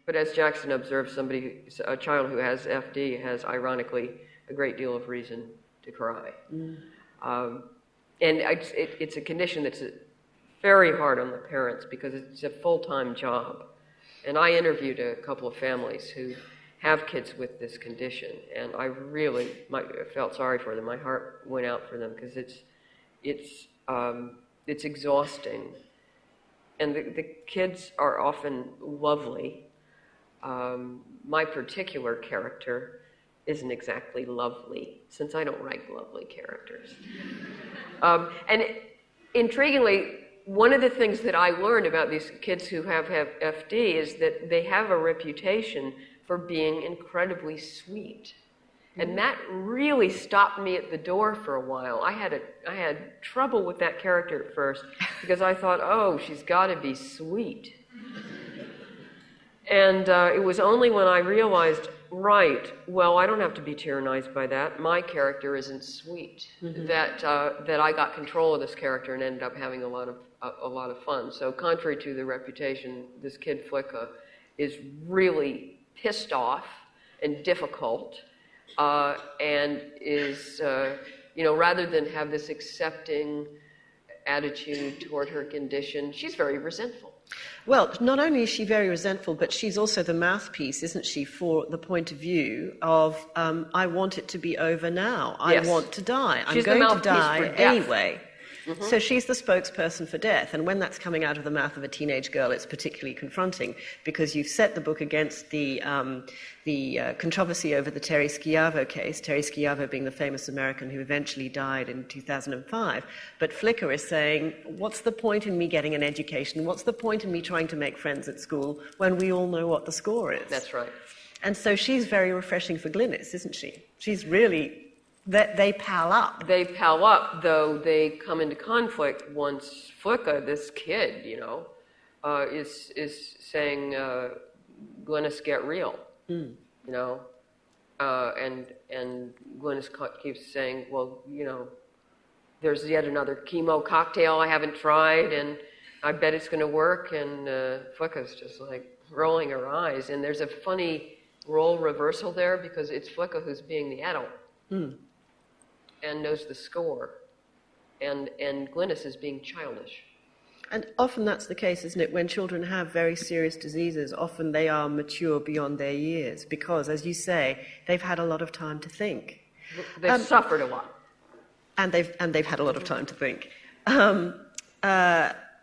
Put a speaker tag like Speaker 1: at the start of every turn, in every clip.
Speaker 1: But as Jackson observed, a child who has FD has, ironically, a great deal of reason to cry. And it's a condition that's very hard on the parents because it's a full-time job. And I interviewed a couple of families who have kids with this condition, and I really felt sorry for them. My heart went out for them because it's exhausting. And the kids are often lovely. My particular character isn't exactly lovely, since I don't write lovely characters. Intriguingly, one of the things that I learned about these kids who have FD is that they have a reputation for being incredibly sweet. And that really stopped me at the door for a while. I had trouble with that character at first because I thought, oh, she's got to be sweet. And it was only when I realized, right, well, I don't have to be tyrannized by that. My character isn't sweet. That I got control of this character and ended up having a lot of fun. So contrary to the reputation, this kid Flicka is really pissed off and difficult, and is, rather than have this accepting attitude toward her condition, she's very resentful.
Speaker 2: Well, not only is she very resentful, but she's also the mouthpiece, isn't she, for the point of view of, I want it to be over now.
Speaker 1: Yes.
Speaker 2: I want to die.
Speaker 1: She's
Speaker 2: I'm going
Speaker 1: the
Speaker 2: to die
Speaker 1: mouthpiece for death.
Speaker 2: anyway. So she's the spokesperson for death. And when that's coming out of the mouth of a teenage girl, it's particularly confronting because you've set the book against the controversy over the Terry Schiavo case, Terry Schiavo being the famous American who eventually died in 2005. But Flicker is saying, what's the point in me getting an education? What's the point in me trying to make friends at school when we all know what the score is?
Speaker 1: That's right.
Speaker 2: And so she's very refreshing for Glynis, isn't she? She's really... They pal up.
Speaker 1: They pal up, though they come into conflict once Flicka, this kid, is saying, Glynis, get real, and Glynis keeps saying, well, there's yet another chemo cocktail I haven't tried, and I bet it's going to work, and Flicka's just like rolling her eyes, and there's a funny role reversal there because it's Flicka who's being the adult. And knows the score, and Glynis is being childish.
Speaker 2: And often that's the case, isn't it? When children have very serious diseases, often they are mature beyond their years because, as you say, they've had a lot of time to think.
Speaker 1: They've suffered a lot.
Speaker 2: And they've had a lot of time to think.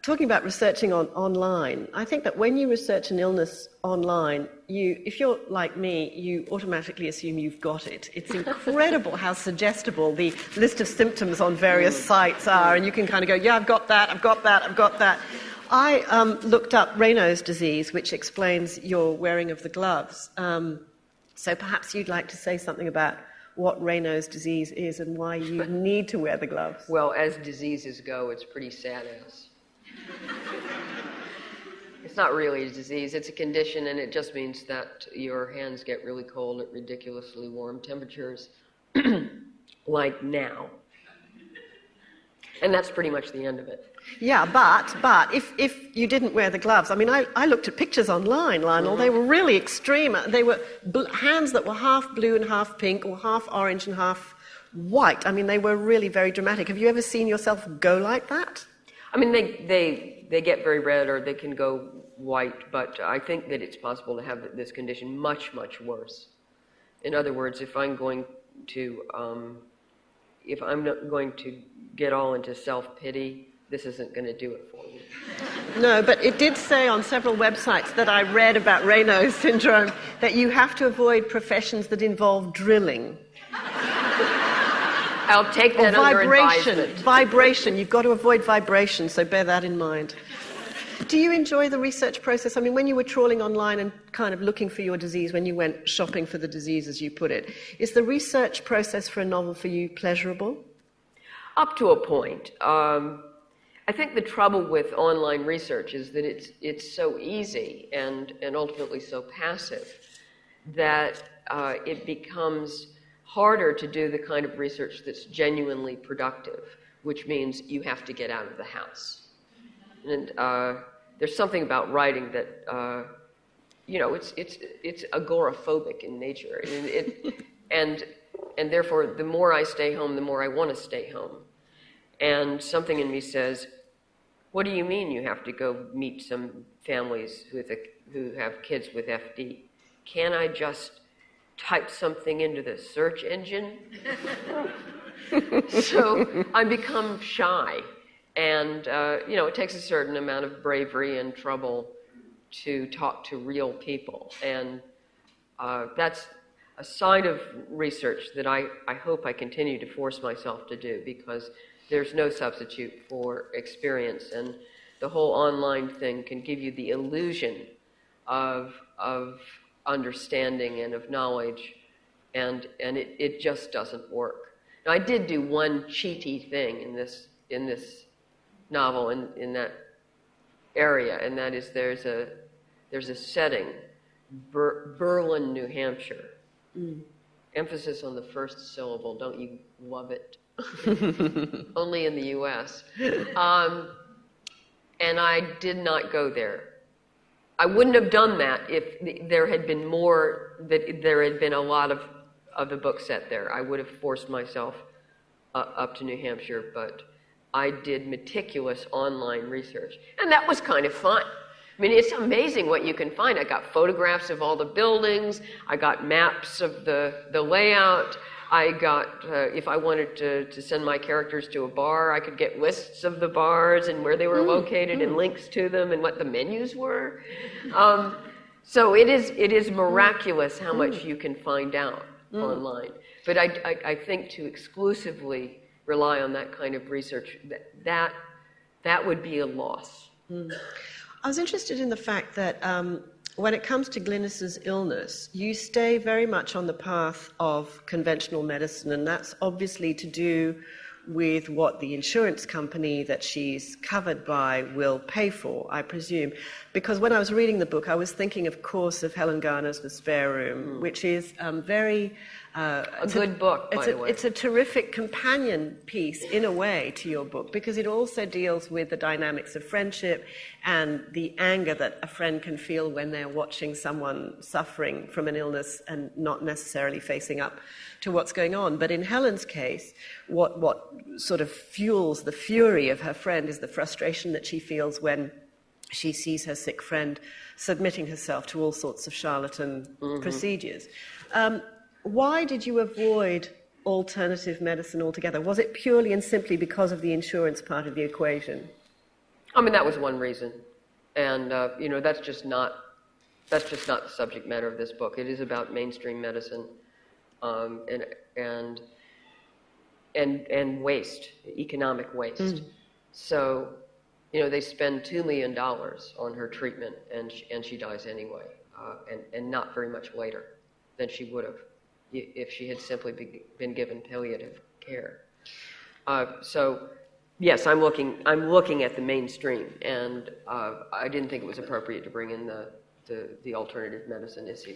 Speaker 2: Talking about researching online, I think that when you research an illness online, if you're like me, you automatically assume you've got it. It's incredible how suggestible the list of symptoms on various sites are, and you can kind of go, yeah, I've got that, I've got that, I've got that. I looked up Raynaud's disease, which explains your wearing of the gloves. So perhaps you'd like to say something about what Raynaud's disease is and why you need to wear the gloves.
Speaker 1: Well, as diseases go, it's pretty sad as. It's not really a disease, it's a condition, and it just means that your hands get really cold at ridiculously warm temperatures, like now. And that's pretty much the end of it.
Speaker 2: Yeah, but if you didn't wear the gloves, I mean, I looked at pictures online, Lionel, they were really extreme. They were hands that were half blue and half pink, or half orange and half white. I mean, they were really very dramatic. Have you ever seen yourself go like that?
Speaker 1: I mean, they get very red or they can go white, but I think that it's possible to have this condition much, much worse. In other words, if I'm not going to get all into self-pity, this isn't going to do it for me.
Speaker 2: No, but it did say on several websites that I read about Raynaud's syndrome that you have to avoid professions that involve drilling.
Speaker 1: I'll take that under advisement.
Speaker 2: Vibration. You've got to avoid vibration, so bear that in mind. Do you enjoy the research process? I mean, when you were trawling online and kind of looking for your disease, when you went shopping for the disease, as you put it, is the research process for a novel for you pleasurable?
Speaker 1: Up to a point. I think the trouble with online research is that it's so easy and ultimately so passive that it becomes harder to do the kind of research that's genuinely productive, which means you have to get out of the house. And there's something about writing that it's agoraphobic in nature, and therefore the more I stay home, the more I want to stay home. And something in me says, what do you mean you have to go meet some families who have kids with FD? Can't I just type something into the search engine? So I become shy. And, it takes a certain amount of bravery and trouble to talk to real people. And that's a side of research that I hope I continue to force myself to do, because there's no substitute for experience. And the whole online thing can give you the illusion of understanding and of knowledge, and it just doesn't work. Now, I did do one cheaty thing in this novel in that area, and that is there's a setting, Berlin, New Hampshire. Emphasis on the first syllable. Don't you love it? Only in the U.S. And I did not go there. I wouldn't have done that if there had been a lot of the book set there. I would have forced myself up to New Hampshire, but I did meticulous online research, and that was kind of fun. I mean, it's amazing what you can find. I got photographs of all the buildings. I got maps of the layout. I got, if I wanted to send my characters to a bar, I could get lists of the bars and where they were located and links to them and what the menus were. So it is miraculous how much you can find out online. But I think to exclusively rely on that kind of research, that would be a loss.
Speaker 2: I was interested in the fact that when it comes to Glynis's illness, you stay very much on the path of conventional medicine, and that's obviously to do with what the insurance company that she's covered by will pay for, I presume. Because when I was reading the book, I was thinking, of course, of Helen Garner's The Spare Room, which is very...
Speaker 1: a good book, by the way.
Speaker 2: It's a terrific companion piece, in a way, to your book, because it also deals with the dynamics of friendship and the anger that a friend can feel when they're watching someone suffering from an illness and not necessarily facing up to what's going on. But in Helen's case, what sort of fuels the fury of her friend is the frustration that she feels when she sees her sick friend submitting herself to all sorts of charlatan procedures. Why did you avoid alternative medicine altogether? Was it purely and simply because of the insurance part of the equation?
Speaker 1: I mean, that was one reason. And, that's just not the subject matter of this book. It is about mainstream medicine and waste, economic waste. So, they spend $2 million on her treatment, and she dies anyway, and not very much later than she would have if she had simply been given palliative care. So, yes, I'm looking at the mainstream, and I didn't think it was appropriate to bring in the alternative medicine issue.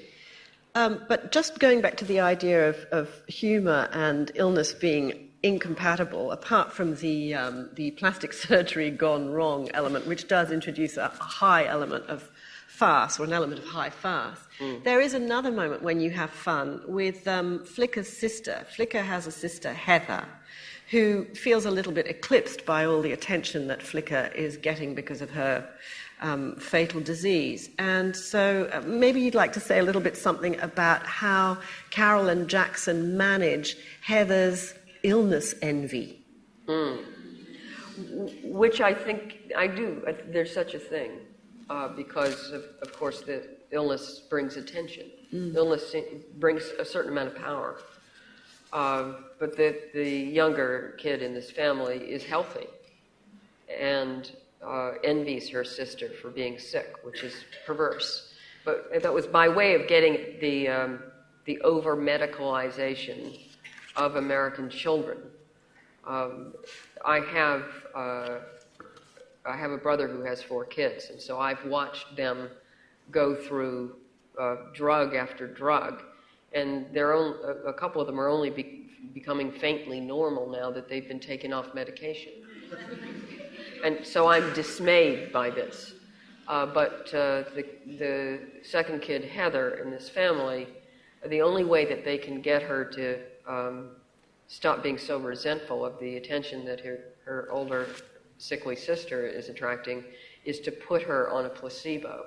Speaker 2: But just going back to the idea of humour and illness being incompatible, apart from the plastic surgery gone wrong element, which does introduce a high element of farce, or an element of high farce, there is another moment when you have fun with Flicker's sister. Flicker has a sister, Heather, who feels a little bit eclipsed by all the attention that Flicker is getting because of her fatal disease. And so maybe you'd like to say a little bit something about how Carol and Jackson manage Heather's illness envy.
Speaker 1: Which I think I do. There's such a thing. Because, of course, the illness brings attention. Illness brings a certain amount of power. But the younger kid in this family is healthy and envies her sister for being sick, which is perverse. But that was by way of getting the over-medicalization of American children. I have a brother who has 4 kids, and so I've watched them go through drug after drug, and a couple of them are only becoming faintly normal now that they've been taken off medication. And so I'm dismayed by this. But the second kid, Heather, in this family, the only way that they can get her to stop being so resentful of the attention that her older sickly sister is attracting is to put her on a placebo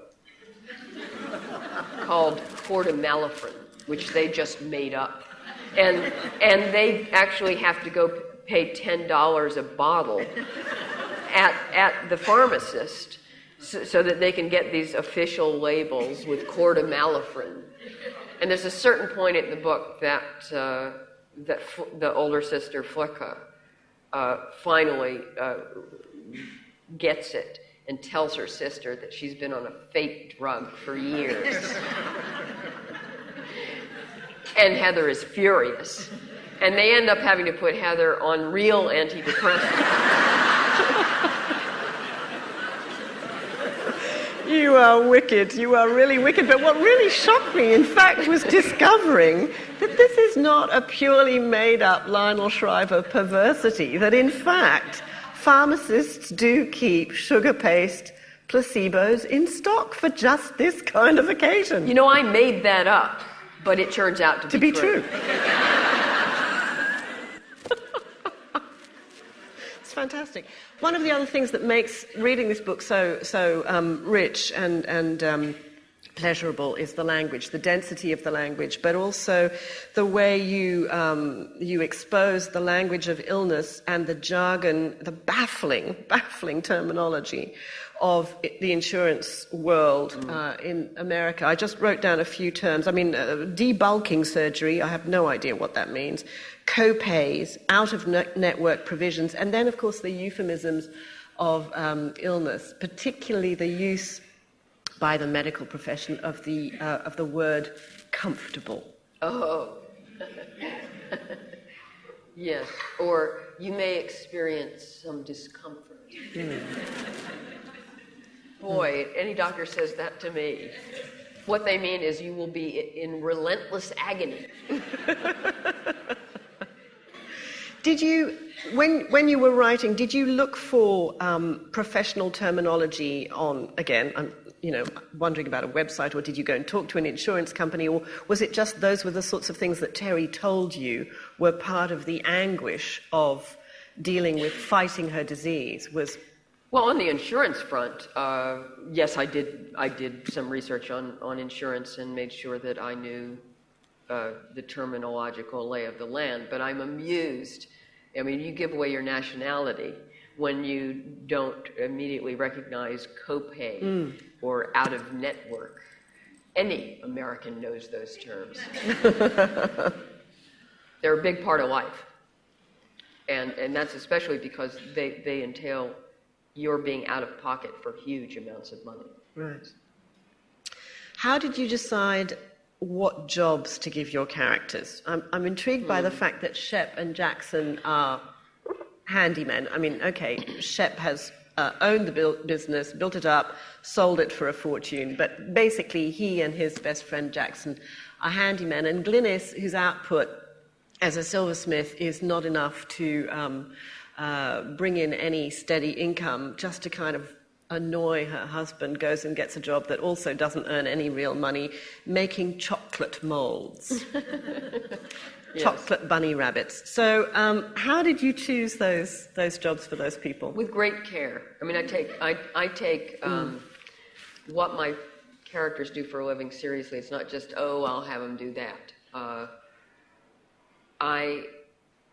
Speaker 1: called cordimalafrin, which they just made up. And they actually have to go pay $10 a bottle at the pharmacist so that they can get these official labels with cordimalafrin. And there's a certain point in the book that the older sister, Flicka, finally gets it and tells her sister that she's been on a fake drug for years. And Heather is furious. And they end up having to put Heather on real antidepressants.
Speaker 2: You are wicked. You are really wicked. But what really shocked me, in fact, was discovering that this is not a purely made-up Lionel Shriver perversity, that in fact, pharmacists do keep sugar paste placebos in stock for just this kind of occasion.
Speaker 1: You know, I made that up, but it turns out to be true.
Speaker 2: It's fantastic. One of the other things that makes reading this book so rich and pleasurable is the language, the density of the language, but also the way you expose the language of illness and the jargon, the baffling terminology of the insurance world in America. I just wrote down a few terms. I mean, debulking surgery, I have no idea what that means. Co-pays, out-of-network provisions, and then, of course, the euphemisms of illness, particularly the use by the medical profession of the word comfortable.
Speaker 1: Oh. Yes, or you may experience some discomfort. Boy, any doctor says that to me, what they mean is you will be in relentless agony.
Speaker 2: Did you, when you were writing, did you look for professional terminology on, again, I'm wondering about a website, or did you go and talk to an insurance company, or was it just those were the sorts of things that Terry told you were part of the anguish of dealing with fighting her disease?
Speaker 1: Well, on the insurance front, yes, I did some research on insurance and made sure that I knew the terminological lay of the land, but I'm amused. I mean, you give away your nationality when you don't immediately recognize copay or out-of-network. Any American knows those terms. They're a big part of life. And that's especially because they entail your being out of pocket for huge amounts of money.
Speaker 2: Right. How did you decide what jobs to give your characters? I'm intrigued by the fact that Shep and Jackson are handymen. I mean, okay, Shep has owned the business, built it up, sold it for a fortune, but basically he and his best friend Jackson are handymen, and Glynis, whose output as a silversmith is not enough to bring in any steady income, just to kind of annoy her husband, goes and gets a job that also doesn't earn any real money, making chocolate molds. Yes. Chocolate bunny rabbits. So how did you choose those jobs for those people?
Speaker 1: With great care. I mean, I take what my characters do for a living seriously. It's not just, I'll have them do that.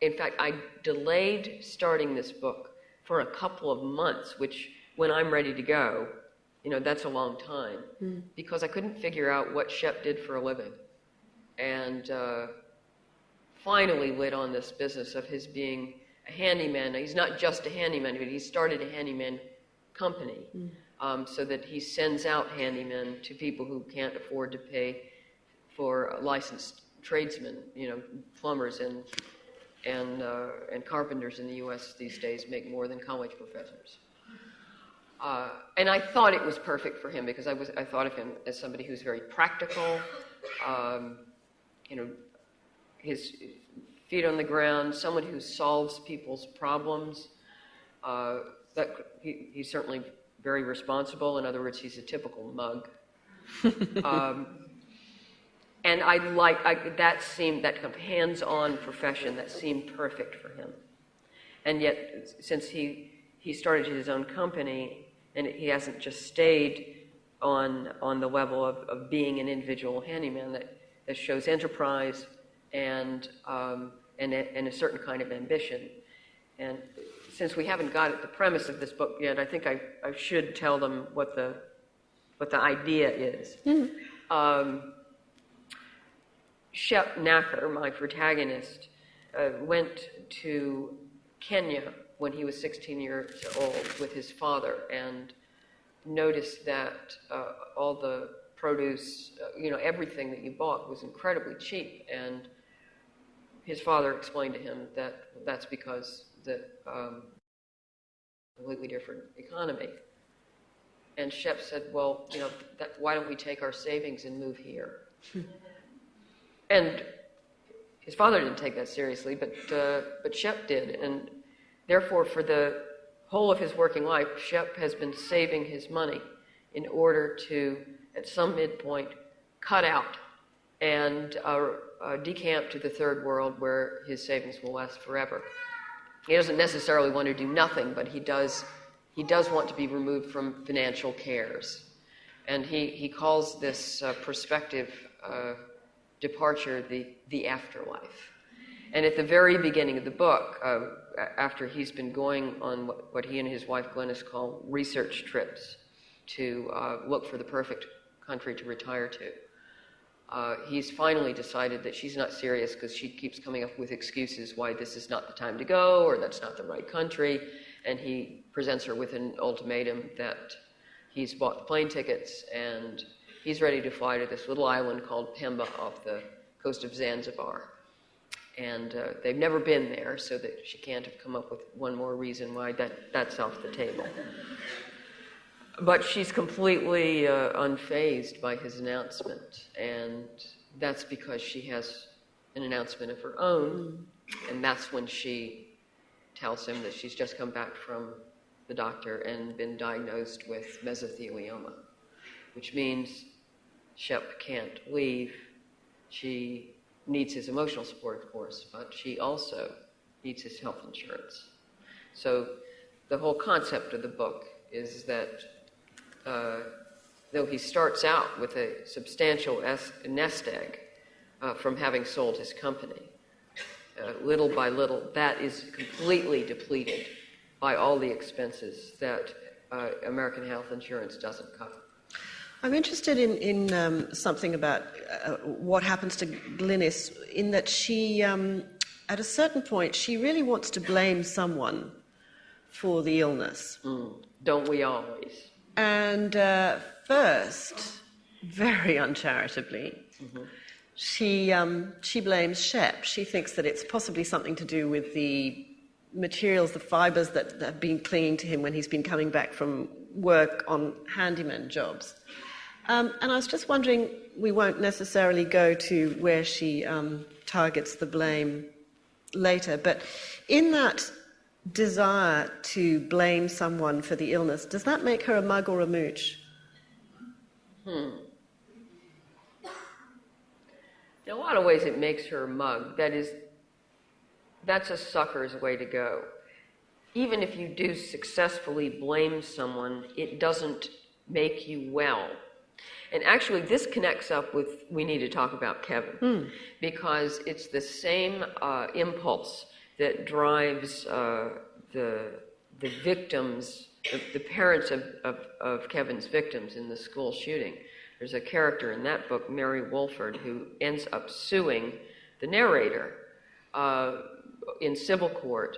Speaker 1: In fact, I delayed starting this book for a couple of months, which when I'm ready to go, that's a long time, because I couldn't figure out what Shep did for a living. And finally lit on this business of his being a handyman. He's not just a handyman, but he started a handyman company so that he sends out handymen to people who can't afford to pay for licensed tradesmen. Plumbers and carpenters in the U.S. these days make more than college professors. And I thought it was perfect for him because I thought of him as somebody who's very practical, his feet on the ground, someone who solves people's problems. That he certainly very responsible. In other words, he's a typical mug. And that kind of hands-on profession, that seemed perfect for him. And yet, since he started his own company, and he hasn't just stayed on the level of being an individual handyman, that shows enterprise and a certain kind of ambition. And since we haven't got at the premise of this book yet, I think I should tell them what the idea is. Shep Nacker, my protagonist, went to Kenya when he was 16 years old with his father and noticed that all the produce, everything that you bought was incredibly cheap. And his father explained to him that that's because the completely different economy. And Shep said, well, why don't we take our savings and move here? And his father didn't take that seriously, but Shep did. And therefore, for the whole of his working life, Shep has been saving his money in order to, at some midpoint, cut out and decamp to the third world where his savings will last forever. He doesn't necessarily want to do nothing, but he does want to be removed from financial cares. And he calls this prospective departure the afterlife. And at the very beginning of the book, after he's been going on what he and his wife Glennis call research trips to look for the perfect country to retire to, he's finally decided that she's not serious because she keeps coming up with excuses why this is not the time to go or that's not the right country. And he presents her with an ultimatum that he's bought the plane tickets and he's ready to fly to this little island called Pemba off the coast of Zanzibar. And they've never been there, so that she can't have come up with one more reason why that's off the table. But she's completely unfazed by his announcement, and that's because she has an announcement of her own, and that's when she tells him that she's just come back from the doctor and been diagnosed with mesothelioma, which means Shep can't leave. She needs his emotional support, of course, but she also needs his health insurance. So the whole concept of the book is that though he starts out with a substantial nest egg from having sold his company, little by little, that is completely depleted by all the expenses that American health insurance doesn't cover.
Speaker 2: I'm interested in something about what happens to Glynis, in that she, at a certain point, she really wants to blame someone for the illness.
Speaker 1: Don't we always?
Speaker 2: And first, very uncharitably, she blames Shep. She thinks that it's possibly something to do with the materials, the fibres that have been clinging to him when he's been coming back from work on handyman jobs. And I was just wondering, we won't necessarily go to where she targets the blame later, but in that desire to blame someone for the illness, does that make her a mug or a mooch?
Speaker 1: In a lot of ways it makes her a mug. That's a sucker's way to go. Even if you do successfully blame someone, it doesn't make you well. And actually, this connects up with, we need to talk about Kevin, because it's the same impulse that drives the victims, the parents of Kevin's victims in the school shooting. There's a character in that book, Mary Wolford, who ends up suing the narrator in civil court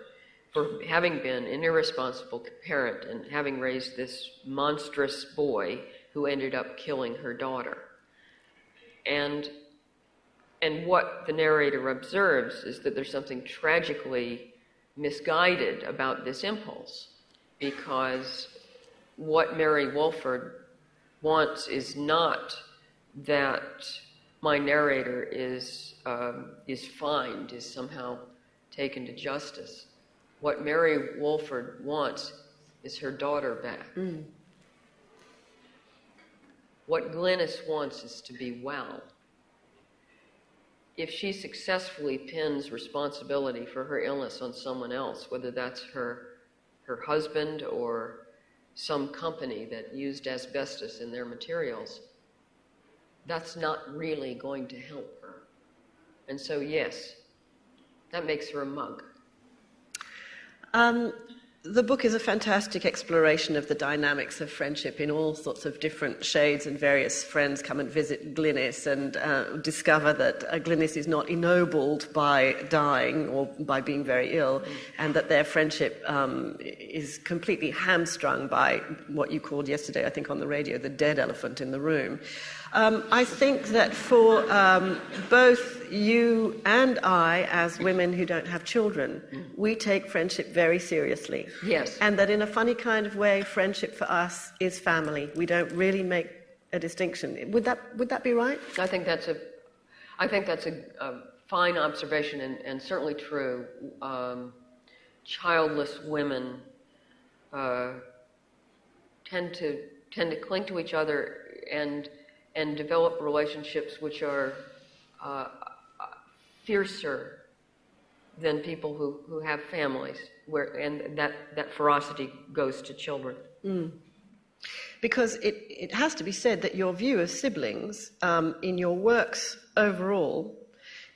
Speaker 1: for having been an irresponsible parent and having raised this monstrous boy who ended up killing her daughter. And what the narrator observes is that there's something tragically misguided about this impulse, because what Mary Wolford wants is not that my narrator is fined, is somehow taken to justice. What Mary Wolford wants is her daughter back. What Glynis wants is to be well. If she successfully pins responsibility for her illness on someone else, whether that's her husband or some company that used asbestos in their materials, that's not really going to help her. And so, yes, that makes her a mug.
Speaker 2: The book is a fantastic exploration of the dynamics of friendship in all sorts of different shades, and various friends come and visit Glynis and discover that Glynis is not ennobled by dying or by being very ill, and that their friendship is completely hamstrung by what you called yesterday, I think on the radio, the dead elephant in the room. I think that for both you and I, as women who don't have children, we take friendship very seriously.
Speaker 1: Yes.
Speaker 2: And that in a funny kind of way, friendship for us is family. We don't really make a distinction. Would that be right?
Speaker 1: I think that's a fine observation and certainly true. Childless women tend to cling to each other and develop relationships which are fiercer than people who have families, and that ferocity goes to children.
Speaker 2: Because it has to be said that your view of siblings in your works overall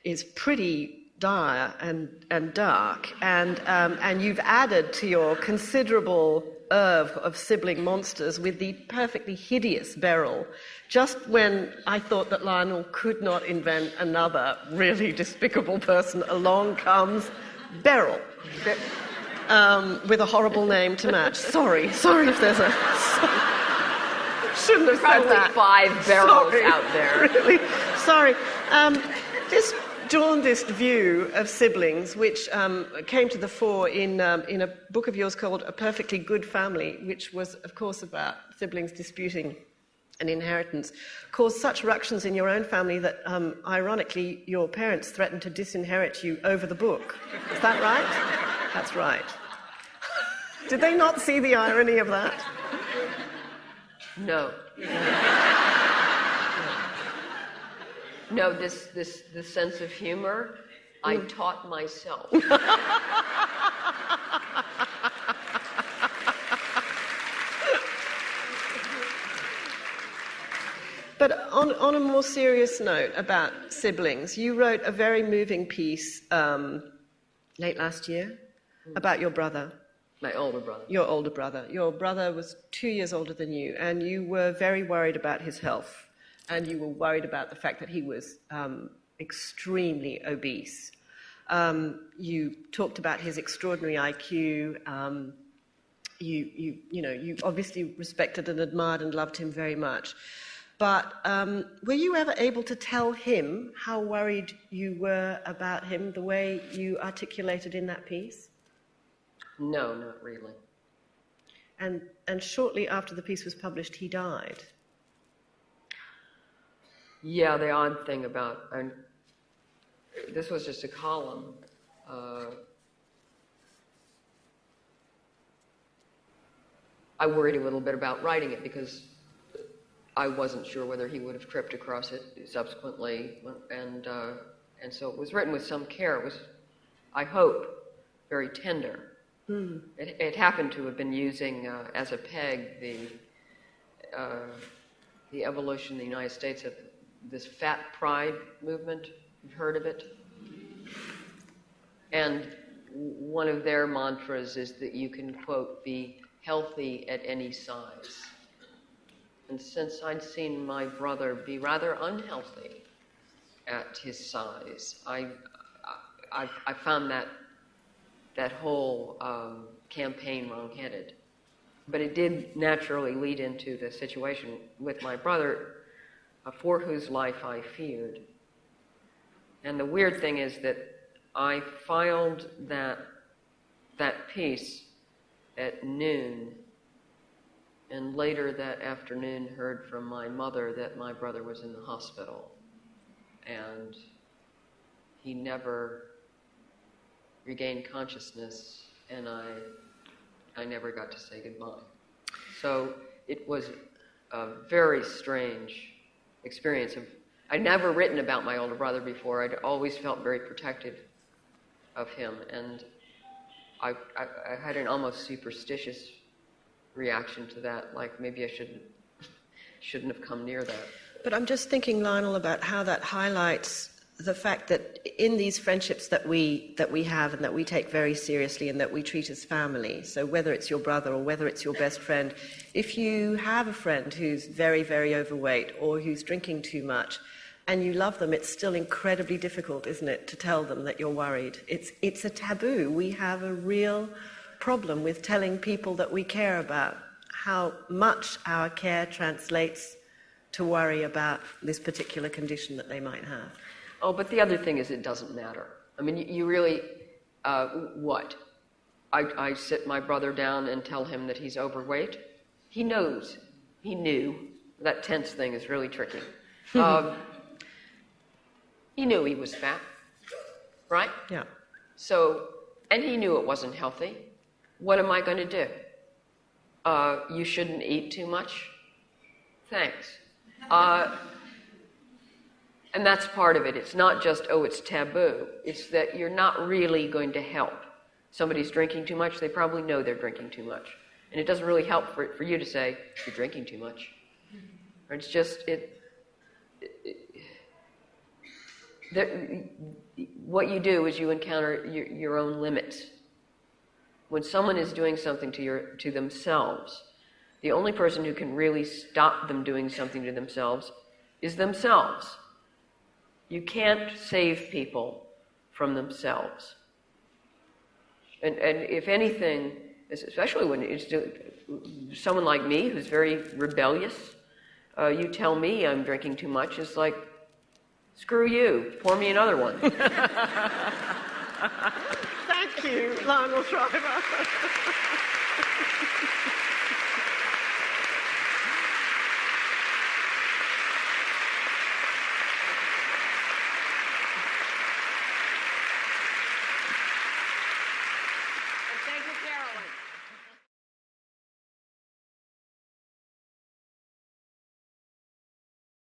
Speaker 2: is pretty dire and dark, and you've added to your considerable oeuvre of sibling monsters with the perfectly hideous Beryl. Just when I thought that Lionel could not invent another really despicable person, along comes Beryl, with a horrible name to match. Sorry if there's a... Shouldn't have said that.
Speaker 1: Probably 5 Beryls out there.
Speaker 2: Really, sorry. This jaundiced view of siblings, which came to the fore in a book of yours called A Perfectly Good Family, which was, of course, about siblings disputing an inheritance, caused such ructions in your own family that, ironically, your parents threatened to disinherit you over the book. Is that right? That's right. Did they not see the irony of that?
Speaker 1: No. No, this sense of humor, I taught myself.
Speaker 2: But on a more serious note about siblings, you wrote a very moving piece late last year about your brother.
Speaker 1: My older brother.
Speaker 2: Your older brother. Your brother was 2 years older than you, and you were very worried about his health, and you were worried about the fact that he was extremely obese. You talked about his extraordinary IQ. You obviously respected and admired and loved him very much. But were you ever able to tell him how worried you were about him, the way you articulated in that piece?
Speaker 1: No, not really.
Speaker 2: And shortly after the piece was published, he died.
Speaker 1: Yeah, the odd thing about... this was just a column. I worried a little bit about writing it because I wasn't sure whether he would have tripped across it subsequently, and so it was written with some care. It was, I hope, very tender. It happened to have been using as a peg the evolution in the United States of this fat pride movement. You've heard of it? And one of their mantras is that you can, quote, be healthy at any size. And since I'd seen my brother be rather unhealthy at his size, I found that whole campaign wrong-headed. But it did naturally lead into the situation with my brother, for whose life I feared. And the weird thing is that I filed that piece at noon, and later that afternoon heard from my mother that my brother was in the hospital, and he never regained consciousness, and I never got to say goodbye. So it was a very strange experience of. I'd never written about my older brother before. I'd always felt very protective of him, and I had an almost superstitious reaction to that, like maybe I shouldn't have come near that.
Speaker 2: But I'm just thinking, Lionel, about how that highlights the fact that in these friendships that we have and that we take very seriously and that we treat as family, so whether it's your brother or whether it's your best friend, if you have a friend who's very, very overweight or who's drinking too much and you love them, it's still incredibly difficult, isn't it, to tell them that you're worried. It's a taboo. We have a real problem with telling people that we care about how much our care translates to worry about this particular condition that they might have.
Speaker 1: Oh, but the other thing is it doesn't matter. I mean, you really, what? I sit my brother down and tell him that he's overweight. He knows. He knew. That tense thing is really tricky. He knew he was fat, right?
Speaker 2: Yeah.
Speaker 1: So, and he knew it wasn't healthy. What am I going to do? You shouldn't eat too much? Thanks. And that's part of it. It's not just, it's taboo. It's that you're not really going to help. Somebody's drinking too much, they probably know they're drinking too much. And it doesn't really help for you to say, you're drinking too much. Or it's just, what you do is you encounter your own limits. When someone is doing something to themselves, the only person who can really stop them doing something to themselves is themselves. You can't save people from themselves. And if anything, especially when it's someone like me who's very rebellious, you tell me I'm drinking too much, it's like, screw you, pour me another one.
Speaker 2: Thank you, Lionel Shriver.